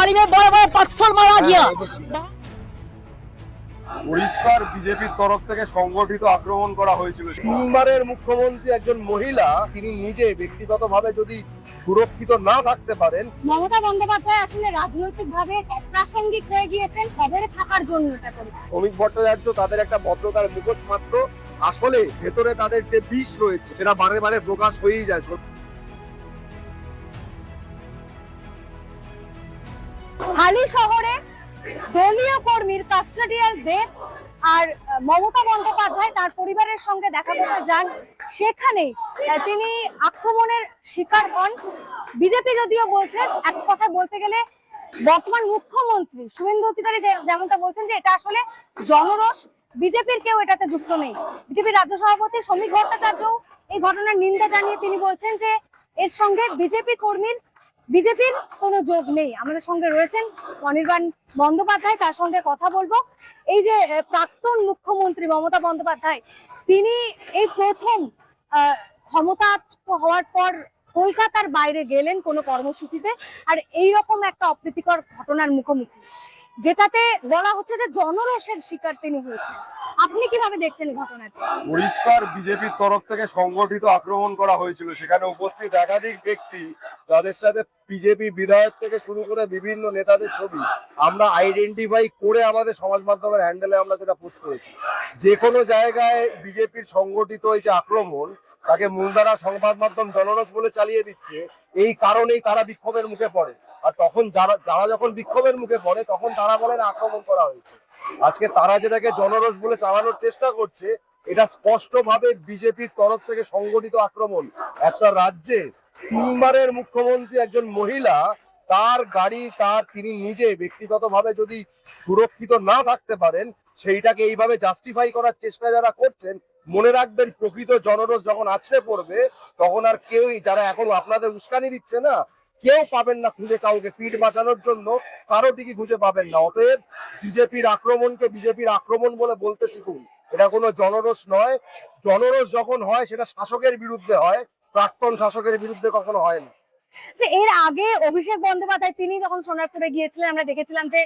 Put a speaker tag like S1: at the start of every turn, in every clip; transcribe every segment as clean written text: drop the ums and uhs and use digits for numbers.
S1: गाड़ी में बड़े बड़े पत्थर मारा गया।
S2: পরিষ্কার বিজেপির তরফ থেকে সংগঠিত আক্রমণ করা হয়েছিল। তিনবারের মুখ্যমন্ত্রী একজন মহিলা, তিনি নিজে ব্যক্তিগতভাবে যদি সুরক্ষিত না থাকতে পারেন।
S3: মমতা বন্দ্যোপাধ্যায় আসলে রাজনৈতিকভাবে প্রাসঙ্গিক হয়ে গিয়েছেন, খবরে থাকার জন্য এটা করেছেন।
S2: শ্রমিক ভট্টাচার্য তাদের একটা ভদ্রতার মুখোশ মাত্র, আসলে ভেতরে তাদের যে বিষ রয়েছে সেটা বারে বারে প্রকাশ হয়েই যায়।
S3: হালি শহরে দলীয় কর্মীর কাস্টোডিয়াল ডেথ আর মমতা বন্দ্যোপাধ্যায় তার পরিবারের সঙ্গে দেখা করতে যান, সেখানেই তিনি আক্রমণের শিকার হন। বিজেপি যদিও বলছেন, এক কথা বলতে গেলে বর্তমান মুখ্যমন্ত্রী শুভেন্দু অধিকারী যেমনটা বলছেন যে এটা আসলে জনরোষ, বিজেপির কেউ এটাতে যুক্ত নেই। বিজেপির রাজ্য সভাপতি শ্রমিক ভট্টাচার্য এই ঘটনার নিন্দা জানিয়ে তিনি বলছেন যে এর সঙ্গে বিজেপির কোনো যোগ নেই। আমাদের সঙ্গে রয়েছেন অনির্বাণ বন্দ্যোপাধ্যায়, তার সঙ্গে কথা বলবো। এই যে প্রাক্তন মুখ্যমন্ত্রী মমতা বন্দ্যোপাধ্যায়, তিনি এই প্রথম ক্ষমতাচ্যুত হওয়ার পর কলকাতার বাইরে গেলেন কোনো কর্মসূচিতে, আর এইরকম একটা অপ্রীতিকর ঘটনার মুখোমুখি, যেটাতে বলা হচ্ছে যে জনরোষের শিকার তিনি হয়েছেন। আপনি কিভাবে দেখছেন এই ঘটনাটি?
S2: পরিষ্কার বিজেপির তরফ থেকে সংগঠিত আক্রমণ করা হয়েছিল। সেখানে উপস্থিত একাধিক ব্যক্তি, তাদের সাথে বিজেপি বিধায়ক থেকে শুরু করে বিভিন্ন নেতাদের ছবি আমরা আইডেন্টিফাই করে আমাদের সমাজ মাধ্যমের হ্যান্ডেলে আমরা যেটা পোস্ট করেছি। যে কোনো জায়গায় বিজেপির সংগঠিত এই যে আক্রমণ, তাকে মূলধারা সংবাদ মাধ্যম জনরস বলে চালিয়ে দিচ্ছে। এই কারণেই তারা বিক্ষোভের মুখে পড়ে, আর তখন যারা যখন বিক্ষোভের মুখে পড়ে তখন তারা বলেন আক্রমণ করা হয়েছে। আজকে তারা যেটাকে জনরস বলে চালানোর চেষ্টা করছে, এটা স্পষ্টভাবে বিজেপির তরফ থেকে সংগঠিত আক্রমণ। একটা রাজ্যে তিনবারের মুখ্যমন্ত্রী একজন মহিলা, তার গাড়ি তিনি নিজে ব্যক্তিগতভাবে যদি সুরক্ষিত না থাকতে পারেন, সেইটাকে এইভাবে জাস্টিফাই করার চেষ্টা যারা করছেন, মনে রাখবেন প্রকৃত জনরোষ যখন আছড়ে পড়বে তখন আর কেউই, যারা এখন আপনাদের উস্কানি দিচ্ছে না, কেউ পাবেন না খুঁজে কাউকে পিঠ বাঁচানোর জন্য, কারো দিকে খুঁজে পাবেন না। অতএব বিজেপির আক্রমণকে বিজেপির আক্রমণ বলে বলতে শিখুন। এটা কোনো জনরোষ নয়। জনরোষ যখন হয় সেটা শাসকের বিরুদ্ধে হয়, প্রাক্তন শাসকের বিরুদ্ধে কখনো হয় না।
S3: যে এর আগে অভিষেক বন্দ্যোপাধ্যায় তিনি যখন সোনারপুরে গিয়েছিলেন, আমরা দেখেছিলাম যে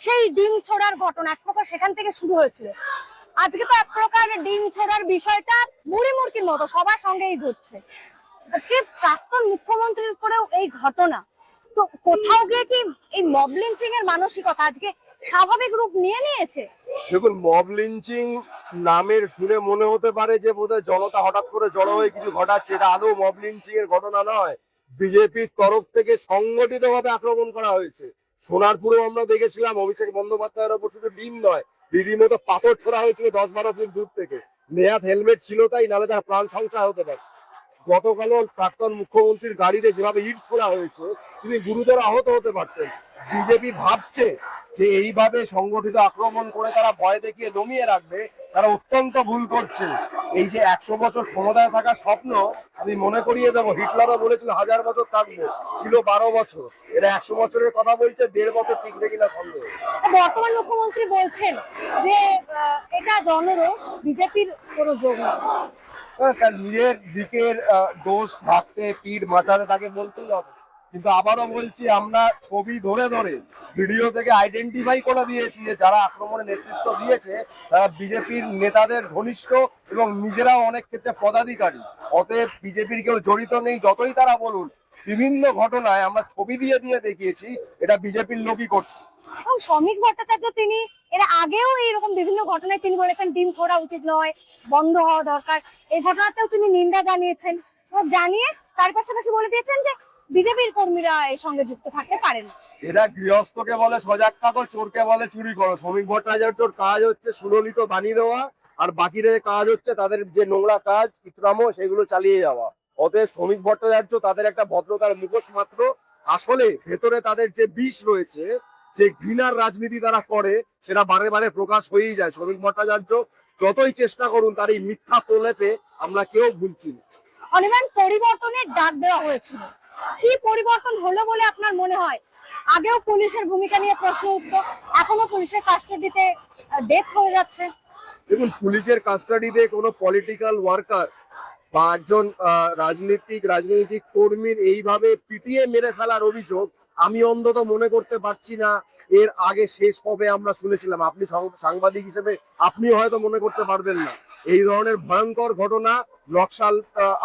S3: সেই ডিম ছোড়ার ঘটনা এক প্রকার সেখান থেকে শুরু হয়েছিল। আজকে তো এক প্রকার ডিম ছোড়ার বিষয়টা মুড়ি মুড়কির মতো সবার সঙ্গেই ঘটছে। আজকে প্রাক্তন মুখ্যমন্ত্রীর উপরেও এই ঘটনা, তো কোথাও গিয়ে কি এই মব লিঞ্চিং এর মানসিকতা আজকে স্বাভাবিক রূপ নিয়ে নিয়েছে?
S2: দেখুন, মব লিঞ্চিং নামের শুনে মনে হতে পারে যে বোধহয় জনতা হঠাৎ করে জড়ো হয়ে কিছু ঘটাচ্ছে। এটা আদৌ মব লিঞ্চিং এর ঘটনা নয়। বিজেপির তরফ থেকে সংগঠিতভাবে আক্রমণ করা হয়েছে। সোনারপুরেও আমরা দেখেছিলাম অভিষেক বন্দ্যোপাধ্যায়ের ওপর শুধু ডিম নয়, রীতিমতো পাথর ছোড়া হয়েছিল 10-12 ফুট দূর থেকে। নেহাত হেলমেট ছিল তাই, নাহলে তার প্রাণ সংশয় হতে পারে। গতকালও প্রাক্তন মুখ্যমন্ত্রীর গাড়িতে যেভাবে ইট ছোড়া হয়েছে, তিনি গুরুতর আহত হতে পারতেন। বিজেপি ভাবছে যে এইভাবে সংগঠিত আক্রমণ করে তারা ভয় দেখিয়ে দমিয়ে রাখবে, তারা অত্যন্ত ভুল করছে। এই যে 100 বছর ক্ষমতায় থাকার স্বপ্ন, আমি মনে করিয়ে দেবো, হিটলারও বলেছিল 1000 বছর থাকবো, ছিল 12 বছর। এরা 100 বছরের কথা বলছে, 1.5 বছর টিকবে কিনা সন্দেহ।
S3: বর্তমান মুখ্যমন্ত্রী বলছেন যে এটা জনরোষ, বিজেপির কোনো যোগ নেই।
S2: তার নিজের দিকের দোষ ভাবতে, পিঠ বাঁচাতে তাকে বলতেই হবে। কিন্তু আবারও বলছি, আমরা ছবি ধরে ধরে ভিডিও থেকে আইডেন্টিফাই করে দিয়েছি যে যারা আক্রমণে নেতৃত্ব দিয়েছে তারা বিজেপির নেতাদের ঘনিষ্ঠ এবং নিজেরাও অনেক ক্ষেত্রে পদাধিকারী। অতএব বিজেপির কেউ জড়িত নেই, যতই তারা বলুন। বিভিন্ন ঘটনায় আমরা ছবি দিয়ে দিয়ে দেখিয়েছি এটা বিজেপির লোকই করছে।
S3: এবং শ্রমিক ভট্টাচার্য তিনি এর আগেও এইরকম বিভিন্ন ঘটনায় তিনি বলেছেন ডিম ছোড়া উচিত নয়, বন্ধ হওয়া দরকার। এই ঘটনাতেও তিনি নিন্দা জানিয়েছেন, জানিয়ে তার পাশাপাশি বলে দিয়েছেন যে বিজেপির কর্মীরা এর সঙ্গে যুক্ত থাকতে পারেন।
S2: এরা গৃহস্থকে বলে সজাগ থাকো, চোরকে বলে চুরি করো। শ্রমিক ভট্টাচার্যর কাজ হচ্ছে সুললিত বানিয়ে দেওয়া, আর বাকিদের কাজ হচ্ছে তাদের যে নোংরা কাজ ইতরামো সেগুলো চালিয়ে যাওয়া। অতএব শ্রমিক ভট্টাচার্য তাদের একটা ভদ্রতার মুখোশ মাত্র, আসলে ভেতরে তাদের যে বিষ রয়েছে, যে ঘৃণার রাজনীতি তারা করে, সেটা বারে বারে প্রকাশ হয়েই যায়। শ্রমিক ভট্টাচার্য যতই চেষ্টা করুন, তার এই মিথ্যা প্রলেপে আমরা কেউ ভুলছি না।
S3: অনির্বাণ, পরিবর্তনের ডাক দেওয়া হয়েছিল, কি পরিবর্তন হলো বলে আপনার মনে হয়? আগেও পুলিশের ভূমিকা নিয়ে প্রশ্ন উঠতো, এখনো পুলিশের কাস্টাডিতে ডেথ হয়ে যাচ্ছে।
S2: দেখুন, পুলিশের কাস্টাডিতে কোনো পলিটিক্যাল ওয়ার্কার বা একজন রাজনৈতিক কর্মীর এইভাবে পিটিয়ে মেরে ফেলার অভিযোগ আমি অন্তত মনে করতে পারছি না এর আগে শেষ কবে আমরা শুনেছিলাম। আপনি সাংবাদিক হিসেবে আপনি হয়তো মনে করতে পারবেন না। এই ধরনের ভয়ঙ্কর ঘটনা নকশাল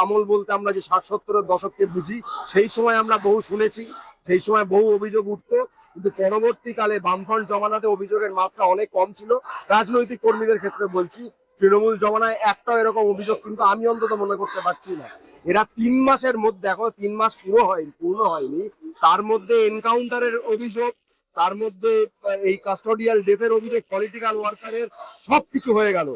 S2: আমল বলতে আমরা যে 60-70-এর দশককে বুঝি, সেই সময় আমরা বহু শুনেছি, সেই সময় বহু অভিযোগ উঠতো, কিন্তু পরবর্তীকালে বামফ্রন্ট জমানাতে অভিযোগের মাত্রা অনেক কম ছিল। রাজনৈতিক কর্মীদের ক্ষেত্রে বলছি, তৃণমূল জমানায় একটাও এরকম অভিযোগ কিন্তু আমি অন্তত মনে করতে পারছি না। এরা 3 মাসের মধ্যে, এখনো 3 মাস পূর্ণ হয়নি, তার মধ্যে এনকাউন্টারের অভিযোগ, তার মধ্যে এই কাস্টোডিয়াল ডেথের অভিযোগ, পলিটিক্যাল ওয়ারফেয়ারের সবকিছু হয়ে গেল।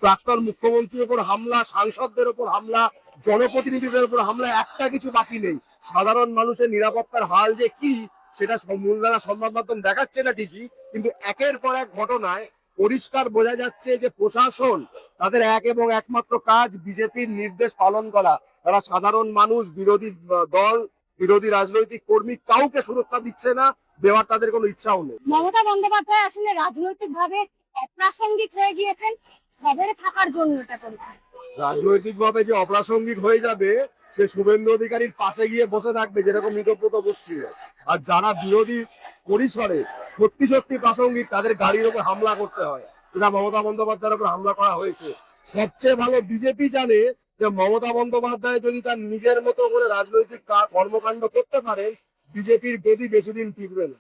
S2: প্রাক্তন মুখ্যমন্ত্রীর উপর হামলা, সাংসদদের উপর হামলা, জনপ্রতিনিধিদের উপর হামলা, একটা কিছু বাকি নেই। সাধারণ মানুষের নিরাপত্তার হাল যে কি সেটা মূলধারা সংবাদ মাধ্যম দেখাচ্ছে না ঠিকই, কিন্তু একের পর এক ঘটনায় পরিষ্কার বোঝা যাচ্ছে যে প্রশাসন তাদের এক এবং একমাত্র কাজ বিজেপির নির্দেশ পালন করা। তারা সাধারণ মানুষ, বিরোধী দল, বিরোধী রাজনৈতিক কর্মী কাউকে সুরক্ষা দিচ্ছে না, দেওয়ার তাদের কোনো ইচ্ছাও নেই।
S3: মমতা বন্দ্যোপাধ্যায় আসলে রাজনৈতিক ভাবে অপ্রাসঙ্গিক হয়ে গিয়েছেন, খবরে থাকার জন্য এটা করেছেন।
S2: রাজনৈতিক ভাবে যে অপ্রাসঙ্গিক হয়ে যাবে, সে শুভেন্দু অধিকারীর পাশে গিয়ে বসে থাকবে যেরকম মিতব্রত বসছিল। আর যারা বিরোধী পরিসরে সত্যি সত্যি প্রাসঙ্গিক, তাদের গাড়ির উপর হামলা করতে হয়। সেটা মমতা বন্দ্যোপাধ্যায়ের উপর হামলা করা হয়েছে। সবচেয়ে ভালো বিজেপি জানে যে মমতা বন্দ্যোপাধ্যায় যদি তার নিজের মতো করে রাজনৈতিক কর্মকাণ্ড করতে পারে, বিজেপির গতি বেশি দিন টিকবে না।